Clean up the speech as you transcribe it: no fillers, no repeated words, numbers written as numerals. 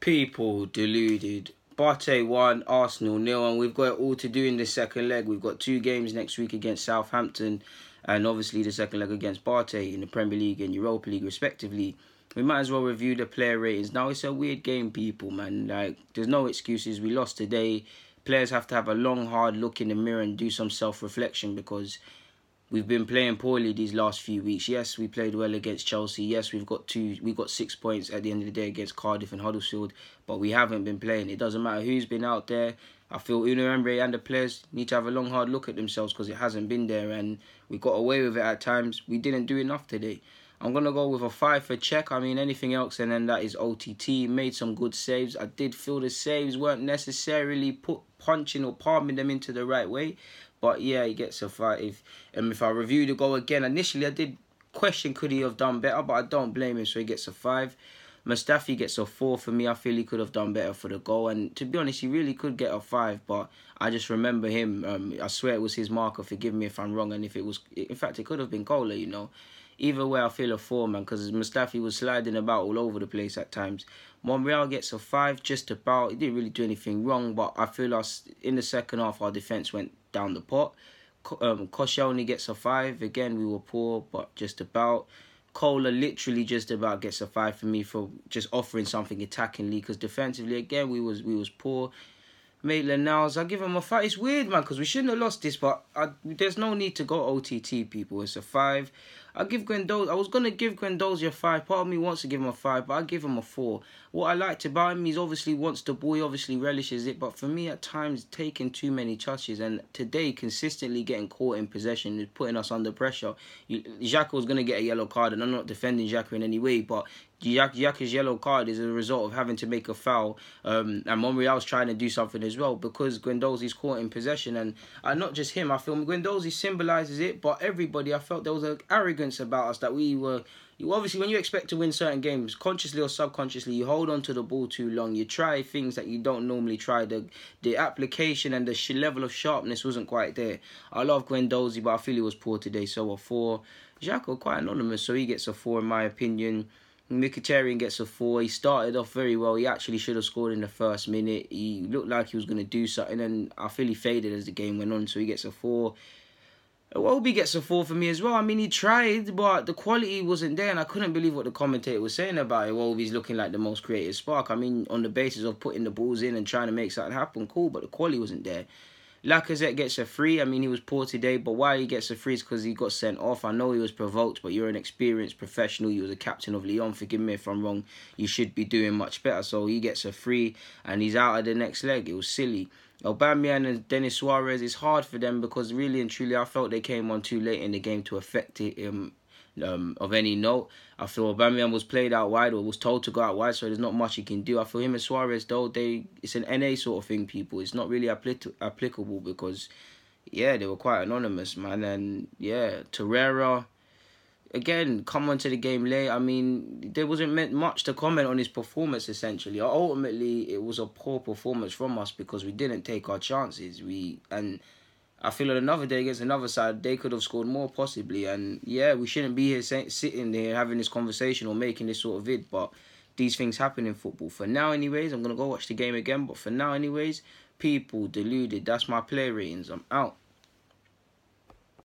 People deluded. BATE 1, Arsenal 0, and we've got it all to do in the second leg. We've got 2 games next week against Southampton, and obviously the second leg against BATE in the Premier League and Europa League respectively. We might as well review the player ratings. Now, it's a weird game, people, man. Like, there's no excuses. We lost today. Players have to have a long, hard look in the mirror and do some self-reflection because we've been playing poorly these last few weeks. Yes, we played well against Chelsea. Yes, we got 6 points at the end of the day against Cardiff and Huddersfield, but we haven't been playing. It doesn't matter who's been out there. I feel Unai Emery and the players need to have a long, hard look at themselves because it hasn't been there, and we got away with it at times. We didn't do enough today. I'm going to go with a 5 for Czech. I mean, anything else, and then that is OTT. Made some good saves. I did feel the saves weren't necessarily punching or palming them into the right way. But yeah, he gets a 5. If I review the goal again, initially I did question could he have done better, but I don't blame him, so he gets a 5. Mustafi gets a 4 for me. I feel he could have done better for the goal, and to be honest, he really could get a 5, but I just remember him. I swear it was his marker. Forgive me if I'm wrong, and if it was, in fact, it could have been Kohler, you know. Either way, I feel a 4, man, because Mustafi was sliding about all over the place at times. Monreal gets a 5, just about. He didn't really do anything wrong, but I feel us in the second half, our defence went down the pot. Koscielny gets a 5. Again, we were poor, but just about. Kohler literally just about gets a 5 for me for just offering something attackingly, because defensively, again, we was poor. Maitland-Niles, I give him a 5. It's weird, man, because we shouldn't have lost this, but there's no need to go OTT, people. It's a 5. I give Guendouzi. I was going to give Guendouzi a 5. Part of me wants to give him a 5, but I give him a 4. What I liked about him, he obviously wants the ball, he obviously relishes it, but for me, at times, taking too many touches, and today, consistently getting caught in possession is putting us under pressure. Xhaka was going to get a yellow card, and I'm not defending Xhaka in any way, but Xhaka's yellow card is a result of having to make a foul, and Monreal's trying to do something as well because Guendouzi's caught in possession, and not just him. I feel Guendouzi symbolises it, but everybody. I felt there was an arrogance about us that we were. Obviously, when you expect to win certain games, consciously or subconsciously, you hold on to the ball too long. You try things that you don't normally try. The application and the level of sharpness wasn't quite there. I love Guendouzi, but I feel he was poor today, so a 4. Xhaka quite anonymous, so he gets a 4 in my opinion. Mkhitaryan gets a 4. He started off very well. He actually should have scored in the first minute. He looked like he was going to do something, and I feel he faded as the game went on, so he gets a 4. Iwobi gets a 4 for me as well. I mean, he tried, but the quality wasn't there, and I couldn't believe what the commentator was saying about Iwobi's looking like the most creative spark. I mean, on the basis of putting the balls in and trying to make something happen, cool, but the quality wasn't there. Lacazette gets a 3. I mean, he was poor today, but why he gets a 3 is because he got sent off. I know he was provoked, but you're an experienced professional. You was a captain of Lyon. Forgive me if I'm wrong. You should be doing much better. So he gets a 3, and he's out of the next leg. It was silly. Aubameyang and Denis Suarez, it's hard for them because really and truly I felt they came on too late in the game to affect it of any note. I feel Aubameyang was played out wide or was told to go out wide, so there's not much he can do. I feel him and Suarez, though, it's an NA sort of thing, people. It's not really applicable because, yeah, they were quite anonymous, man. And, yeah, Torreira, again, come onto the game late. I mean, there wasn't meant much to comment on his performance, essentially. Ultimately, it was a poor performance from us because we didn't take our chances. And I feel on another day against another side, they could have scored more possibly. And yeah, we shouldn't be here sitting there having this conversation or making this sort of vid, but these things happen in football. For now, anyways, I'm going to go watch the game again. But for now, anyways, people deluded. That's my play ratings. I'm out.